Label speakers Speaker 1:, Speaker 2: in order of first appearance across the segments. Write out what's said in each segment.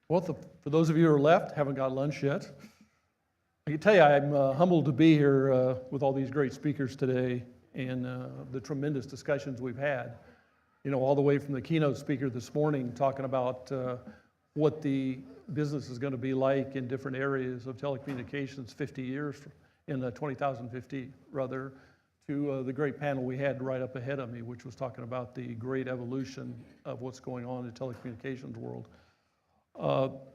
Speaker 1: Well, for those of you who are left, haven't got lunch yet, I can tell you I'm humbled to be here with all these great speakers today and the tremendous discussions we've had. You know, all the way from the keynote speaker this morning talking about what the business is going to be like in different areas of telecommunications 50 years in 2050, rather, to the great panel we had right up ahead of me, which was talking about the great evolution of what's going on in the telecommunications world.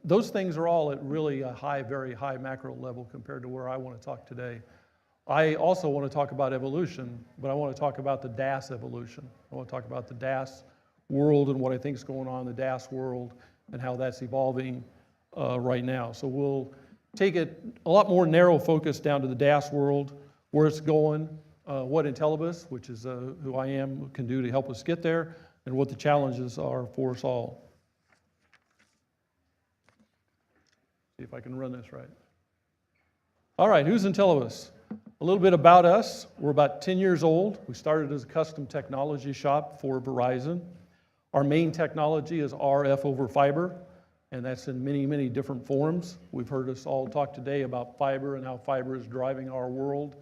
Speaker 1: Those things are all at really a high, very high macro level compared to where I want to talk today. I also want to talk about evolution, but I want to talk about the DAS evolution. I want to talk about the DAS world and what I think is going on in the DAS world and how that's evolving right now. So we'll take it a lot more narrow focus down to the DAS world, where it's going, what Intelibs, which is who I am, can do to help us get there, and what the challenges are for us all. See if I can run this right. All right, who's Intelibs? A little bit about us. We're about 10 years old. We started as a custom technology shop for Verizon. Our main technology is RF over fiber, and that's in many, many different forms. We've heard us all talk today about fiber and how fiber is driving our world.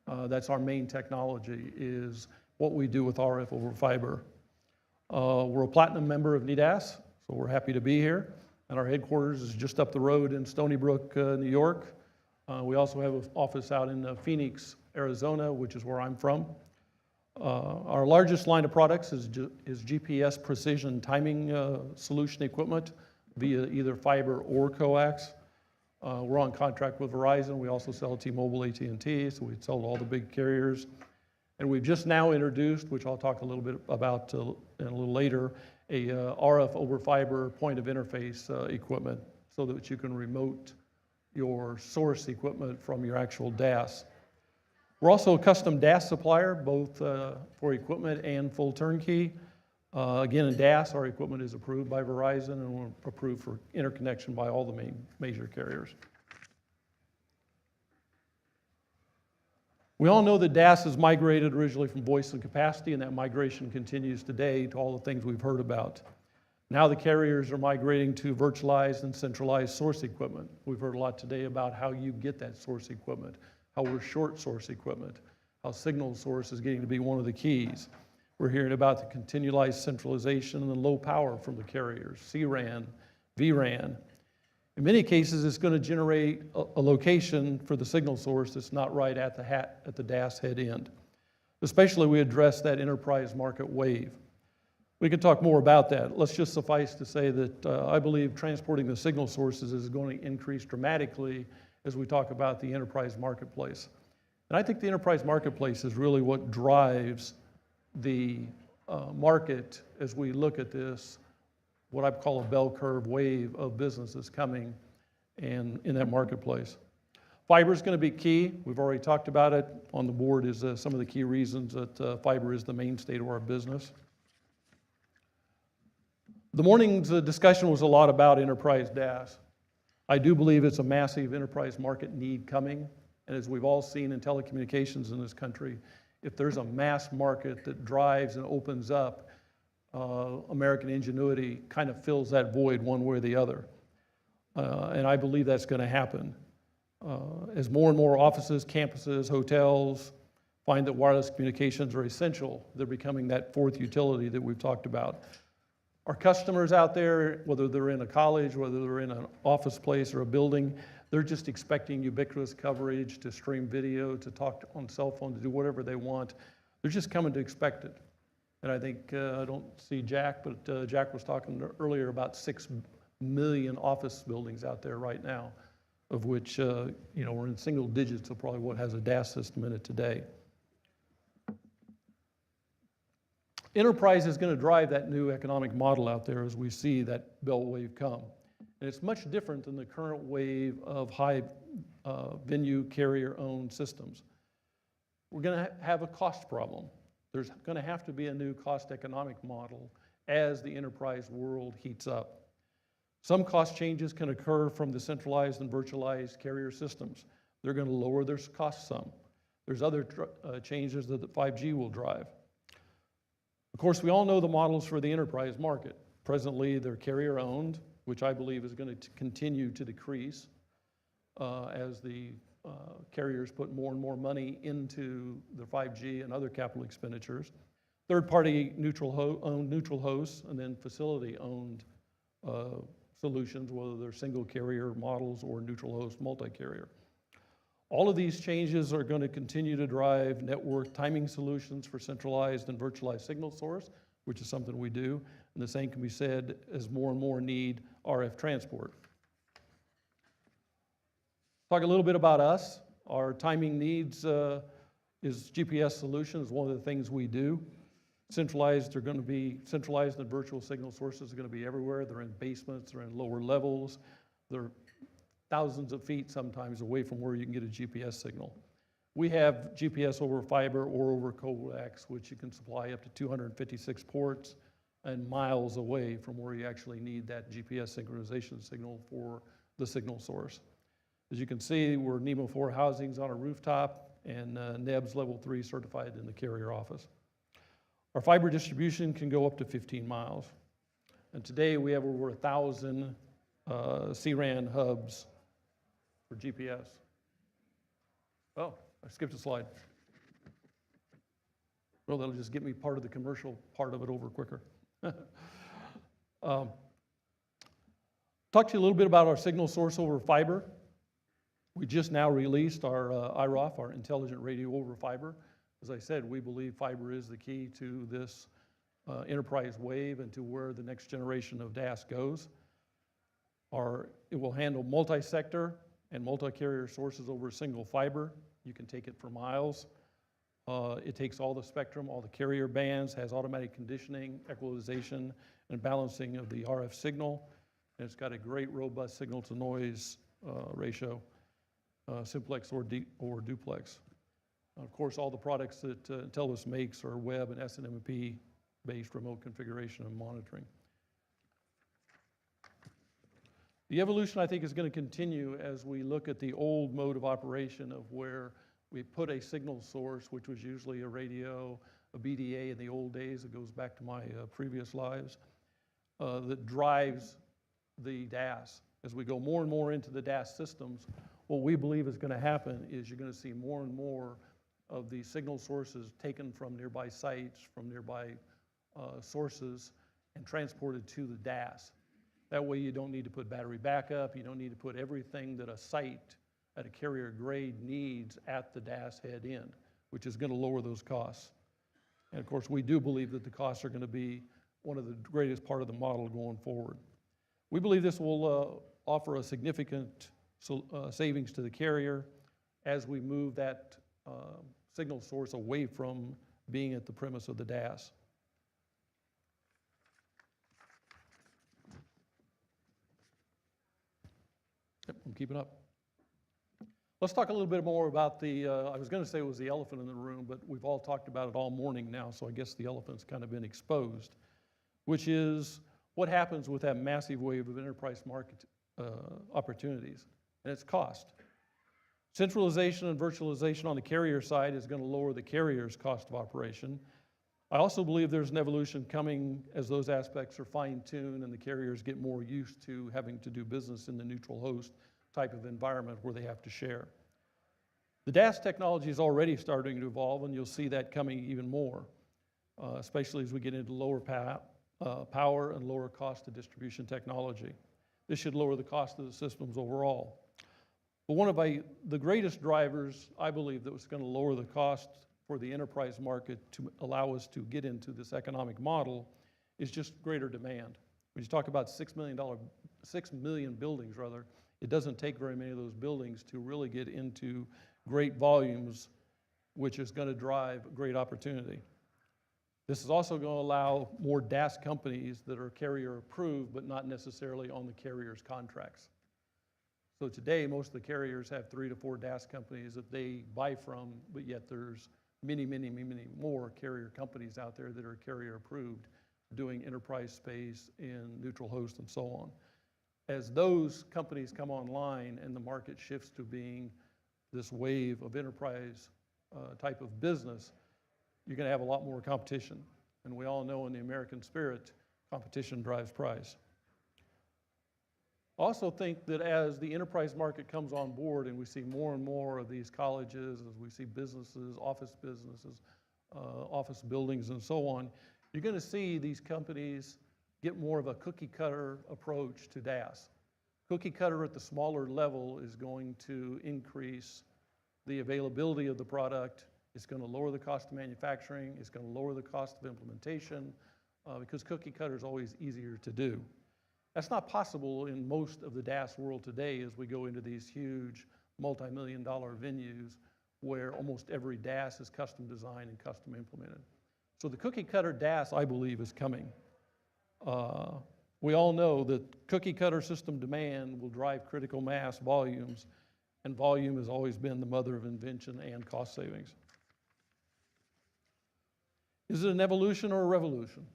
Speaker 1: That's our main technology, is what we do with RF over fiber. We're a platinum member of Nedas, so we're happy to be here. And our headquarters is just up the road in Stony Brook, New York. We also have an office out in Phoenix, Arizona, which is where I'm from. Our largest line of products is GPS precision timing solution equipment via either fiber or coax. We're on contract with Verizon. We also sell T-Mobile, AT&T, so we sell to all the big carriers. And we've just now introduced, which I'll talk a little bit about in a little later, a RF over fiber point of interface equipment so that you can remote your source equipment from your actual DAS. We're also a custom DAS supplier, both for equipment and full turnkey. Again, in DAS, our equipment is approved by Verizon and we're approved for interconnection by all the major carriers. We all know that DAS has migrated originally from voice and capacity, and that migration continues today to all the things we've heard about. Now the carriers are migrating to virtualized and centralized source equipment. We've heard a lot today about how you get that source equipment, how we're short source equipment, how signal source is getting to be one of the keys. We're hearing about the continualized centralization and the low power from the carriers, CRAN, VRAN. In many cases, it's going to generate a location for the signal source that's not right at the DAS head end. Especially we address that enterprise market wave. We could talk more about that. Let's just suffice to say that I believe transporting the signal sources is going to increase dramatically as we talk about the enterprise marketplace. And I think the enterprise marketplace is really what drives the market as we look at this, what I call a bell curve wave of businesses coming and in that marketplace. Fiber is going to be key. We've already talked about it. On the board is some of the key reasons that fiber is the mainstay of our business. The morning's discussion was a lot about enterprise DAS. I do believe it's a massive enterprise market need coming. And as we've all seen in telecommunications in this country, if there's a mass market that drives and opens up, American ingenuity kind of fills that void one way or the other. And I believe that's going to happen. As more and more offices, campuses, hotels find that wireless communications are essential, they're becoming that fourth utility that we've talked about. Our customers out there, whether they're in a college, whether they're in an office place or a building, they're just expecting ubiquitous coverage to stream video, to talk on cell phone, to do whatever they want. They're just coming to expect it. And I think, I don't see Jack, but Jack was talking earlier about 6 million office buildings out there right now, of which we're in single digits of probably what has a DAS system in it today. Enterprise is going to drive that new economic model out there as we see that bell wave come. And it's much different than the current wave of high venue carrier-owned systems. We're going to have a cost problem. There's going to have to be a new cost economic model as the enterprise world heats up. Some cost changes can occur from the centralized and virtualized carrier systems. They're going to lower their costs some. There's other changes that the 5G will drive. Of course, we all know the models for the enterprise market. Presently, they're carrier-owned, which I believe is going to continue to decrease as the carriers put more and more money into the 5G and other capital expenditures. Third-party owned neutral hosts, and then facility-owned solutions, whether they're single carrier models or neutral host multi-carrier. All of these changes are going to continue to drive network timing solutions for centralized and virtualized signal source, which is something we do, and the same can be said as more and more need RF transport. Talk a little bit about us. Our timing needs is GPS solutions, one of the things we do. Centralized and virtual signal sources are going to be everywhere. They're in basements, they're in lower levels. They're thousands of feet sometimes away from where you can get a GPS signal. We have GPS over fiber or over coax, which you can supply up to 256 ports and miles away from where you actually need that GPS synchronization signal for the signal source. As you can see, we're NEMO 4 housings on a rooftop and NEBS level 3 certified in the carrier office. Our fiber distribution can go up to 15 miles. And today we have over 1,000 CRAN hubs for GPS. Oh, I skipped a slide. Well, that'll just get me part of the commercial part of it over quicker. Talk to you a little bit about our signal source over fiber. We just now released our IROF, our Intelligent Radio over Fiber. As I said, we believe fiber is the key to this enterprise wave and to where the next generation of DAS goes. It will handle multi-sector and multi-carrier sources over a single fiber. You can take it for miles. It takes all the spectrum, all the carrier bands, has automatic conditioning, equalization, and balancing of the RF signal. And it's got a great robust signal-to-noise ratio, simplex or duplex. Of course, all the products that Intelibs makes are web and SNMP-based remote configuration and monitoring. The evolution, I think, is going to continue as we look at the old mode of operation of where we put a signal source, which was usually a radio, a BDA in the old days. It goes back to my previous lives, that drives the DAS. As we go more and more into the DAS systems, what we believe is going to happen is you're going to see more and more of the signal sources taken from nearby sites, from nearby sources, and transported to the DAS. That way you don't need to put battery backup, you don't need to put everything that a site at a carrier grade needs at the DAS head end, which is going to lower those costs. And of course, we do believe that the costs are going to be one of the greatest part of the model going forward. We believe this will offer a significant savings to the carrier as we move that signal source away from being at the premise of the DAS. Yep, I'm keeping up. Let's talk a little bit more about the, I was going to say it was the elephant in the room, but we've all talked about it all morning now, so I guess the elephant's kind of been exposed, which is what happens with that massive wave of enterprise market opportunities, and its cost. Centralization and virtualization on the carrier side is going to lower the carrier's cost of operation. I also believe there's an evolution coming as those aspects are fine-tuned and the carriers get more used to having to do business in the neutral host type of environment where they have to share. The DAS technology is already starting to evolve, and you'll see that coming even more, especially as we get into lower power and lower cost of distribution technology. This should lower the cost of the systems overall. But one of the greatest drivers, I believe, that was going to lower the cost for the enterprise market to allow us to get into this economic model is just greater demand. When you talk about 6 million buildings, rather, it doesn't take very many of those buildings to really get into great volumes, which is going to drive great opportunity. This is also going to allow more DAS companies that are carrier approved, but not necessarily on the carrier's contracts. So today, most of the carriers have 3 to 4 DAS companies that they buy from, but yet there's many more carrier companies out there that are carrier approved, doing enterprise space in neutral host and so on. As those companies come online and the market shifts to being this wave of enterprise type of business, you're going to have a lot more competition. And we all know in the American spirit, competition drives price. Also think that as the enterprise market comes on board and we see more and more of these colleges, as we see businesses, office buildings and so on, you're going to see these companies get more of a cookie cutter approach to DAS. Cookie cutter at the smaller level is going to increase the availability of the product. It's going to lower the cost of manufacturing. It's going to lower the cost of implementation because cookie cutter is always easier to do. That's not possible in most of the DAS world today as we go into these huge multi-million-dollar venues where almost every DAS is custom designed and custom implemented. So the cookie cutter DAS, I believe, is coming. We all know that cookie cutter system demand will drive critical mass volumes, and volume has always been the mother of invention and cost savings. Is it an evolution or a revolution?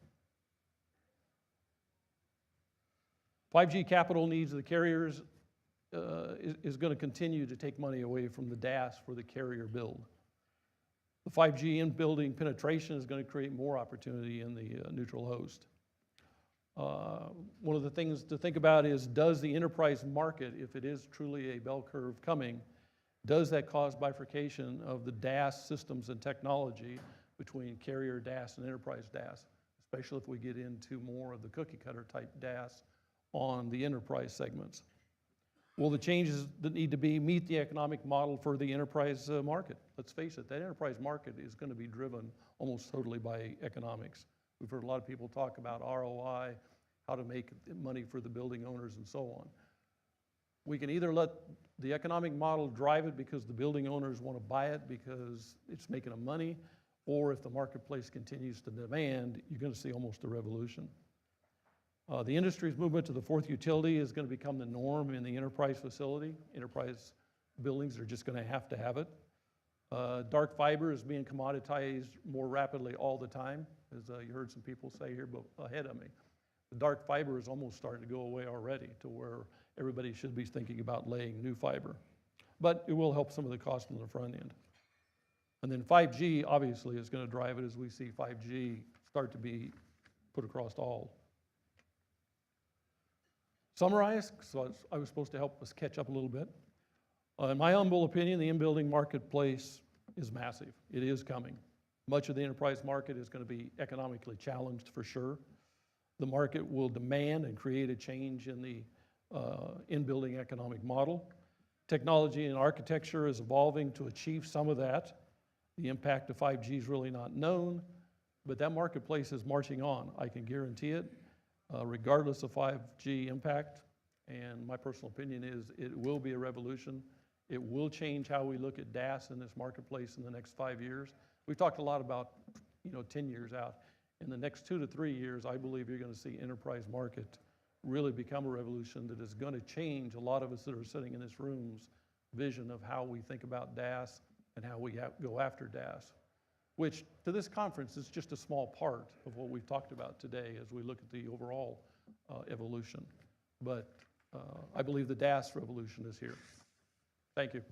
Speaker 1: 5G capital needs of the carriers is going to continue to take money away from the DAS for the carrier build. The 5G in-building penetration is going to create more opportunity in the neutral host. One of the things to think about is, does the enterprise market, if it is truly a bell curve coming, does that cause bifurcation of the DAS systems and technology between carrier DAS and enterprise DAS, especially if we get into more of the cookie cutter type DAS on the enterprise segments? Will the changes that need to be meet the economic model for the enterprise market? Let's face it, that enterprise market is going to be driven almost totally by economics. We've heard a lot of people talk about ROI, how to make money for the building owners and so on. We can either let the economic model drive it because the building owners want to buy it because it's making them money, or if the marketplace continues to demand, you're going to see almost a revolution. The industry's movement to the fourth utility is going to become the norm in the enterprise facility. Enterprise buildings are just going to have it. Dark fiber is being commoditized more rapidly all the time, as you heard some people say here ahead of me. The dark fiber is almost starting to go away already to where everybody should be thinking about laying new fiber. But it will help some of the cost on the front end. And then 5G obviously is going to drive it as we see 5G start to be put across all. Summarize, so I was supposed to help us catch up a little bit. In my humble opinion, the in-building marketplace is massive. It is coming. Much of the enterprise market is going to be economically challenged for sure. The market will demand and create a change in the in-building economic model. Technology and architecture is evolving to achieve some of that. The impact of 5G is really not known, but that marketplace is marching on. I can guarantee it. Regardless of 5G impact, and my personal opinion is it will be a revolution. It will change how we look at DAS in this marketplace in the next 5 years. We've talked a lot about 10 years out. In the next 2 to 3 years, I believe you're going to see enterprise market really become a revolution that is going to change a lot of us that are sitting in this room's vision of how we think about DAS and how we go after DAS, which to this conference is just a small part of what we've talked about today as we look at the overall evolution. But I believe the DAS revolution is here. Thank you.